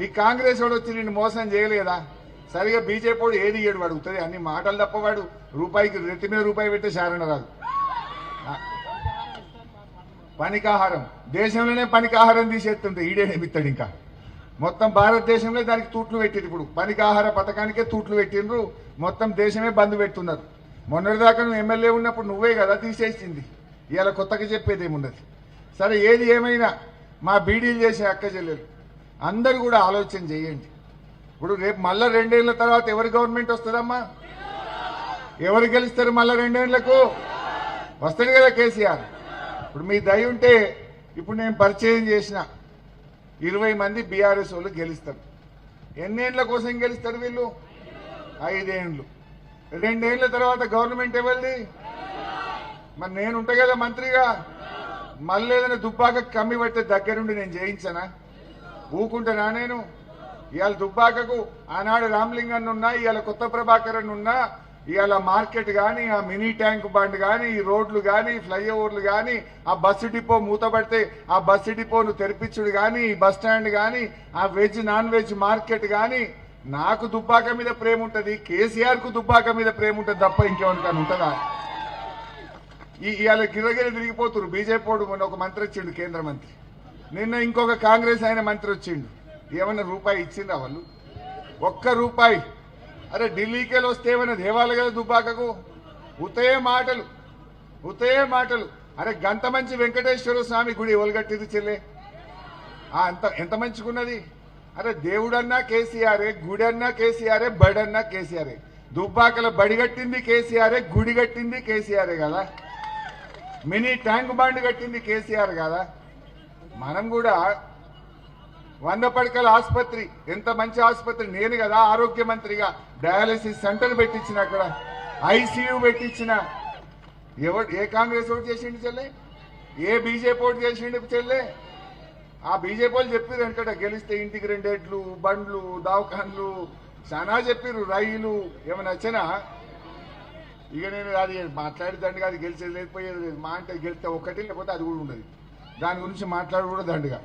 ఈ కాంగ్రెస్ వాడు వచ్చి నిన్ను మోసం చేయలేదా? సరిగా బీజేపీ వాడు ఏది ఇయ్యడు, అడుగుతుంది అన్ని మాటలు తప్పవాడు. రూపాయికి రెత్తి మీద రూపాయి పెట్టే శారణ రాదు. పనికాహారం దేశంలోనే పనికాహారం తీసేస్తుంటే ఈడేమిస్తాడు? ఇంకా మొత్తం భారతదేశంలో దానికి తూట్లు పెట్టిండ్రు. ఇప్పుడు పనికాహార పథకానికే తూట్లు పెట్టిండ్రు. మొత్తం దేశమే బంద్ పెడుతున్నారు. మొన్నటిదాకా నువ్వు ఎమ్మెల్యే ఉన్నప్పుడు నువ్వే కదా తీసేసింది. ఇవాళ కొత్తగా చెప్పేది ఏమున్నది? సరే, ఏది ఏమైనా మా బీడీలు చేసే అక్క చెల్లెలు అందరూ కూడా ఆలోచన చేయండి. ఇప్పుడు రేపు మళ్ళా 2 ఏళ్ల తర్వాత ఎవరి గవర్నమెంట్ వస్తుందమ్మా? ఎవరు గెలుస్తారు మళ్ళా 2 ఏళ్లకు? వస్తాడు కదా కేసీఆర్. ఇప్పుడు మీ దయ ఉంటే ఇప్పుడు నేను పరిచయం చేసిన 20 మంది బీఆర్ఎస్ వాళ్ళు గెలుస్తారు. ఎన్నేళ్ల కోసం గెలుస్తారు వీళ్ళు? 5 ఏళ్ళు. 2 ఏళ్ల తర్వాత గవర్నమెంట్ ఎవరిది? మరి నేను ఉంటా కదా మంత్రిగా. మళ్ళీ ఏదైనా దుబ్బాక కమ్మి పట్టే దగ్గరుండి నేను చేయించనా? ఊకుంటానా నేను? ఇవాళ దుబ్బాకకు ఆనాడు రామలింగన్ ఉన్నా, ఇవాళ కొత్త ప్రభాకరన్ ఉన్నా, ఇవాళ మార్కెట్ కానీ, ఆ మినీ ట్యాంక్ బండ్ కానీ, ఈ రోడ్లు కానీ, ఫ్లైఓవర్లు కానీ, ఆ బస్సు డిపో మూతపడితే ఆ బస్సు డిపోను తెరిపించుడు కానీ, ఈ బస్ స్టాండ్ కానీ, ఆ వెజ్ నాన్ వెజ్ మార్కెట్ కానీ, నాకు దుబ్బాక మీద ప్రేమ ఉంటుంది, కేసీఆర్ కు దుబ్బాక మీద ప్రేమ ఉంటుంది తప్ప ఇంకేమన్నా ఉంటుందా? ఇవాళ గిరగిర తిరిగిపోతున్నారు. బీజేపీ వాడు మొన్న ఒక మంత్రి వచ్చిండు, కేంద్ర మంత్రి. నిన్న ఇంకొక కాంగ్రెస్ ఆయన మంత్రి వచ్చిండు. ఏమన్నా రూపాయి ఇచ్చిండ్రా వాళ్ళు? ఒక్క రూపాయి. అరే ఢిల్లీకి వస్తే ఏమైనా దేవాలి కదా దుబ్బాకకు? ఉతయే మాటలు, ఉతయే మాటలు. అరే గంత మంచి వెంకటేశ్వర స్వామి గుడి ఎవరు కట్టింది చెల్లె? ఎంత మంచిగున్నది. అరే దేవుడన్నా కేసీఆరే, గుడి అన్నా కేసీఆరే, బడి అన్నా కేసీఆరే. దుబ్బాకల బడి కట్టింది కేసీఆరే, గుడి కట్టింది కేసీఆరే కదా. మినీ ట్యాంక్ బండ్ కట్టింది కేసీఆర్ కదా. మనం కూడా 100 పడకల ఆసుపత్రి, ఎంత మంచి ఆసుపత్రి. నేను కదా ఆరోగ్య మంత్రిగా డయాలసిస్ సెంటర్ పెట్టించిన, అక్కడ ఐసీయూ పెట్టించిన. ఏ కాంగ్రెస్ ఓటు చేసిండు చెల్లె? ఏ బీజేపీ ఓటు చేసిండు చెల్లె? ఆ బీజేపీ వాళ్ళు చెప్పారు వెంకట గెలిస్తే ఇంటికి 2 ఎడ్లు, బండ్లు, దవాఖాన్లు చాలా చెప్పారు, రైలు. ఏమైనా వచ్చినా ఇక నేను అది మాట్లాడేదండి కాదు, గెలిచేది లేకపోయేది లేదు. మా అంటే గెలిస్తే ఒకటి, లేకపోతే అది కూడా ఉండదు. దాని గురించి మాట్లాడు కూడా దండుగా.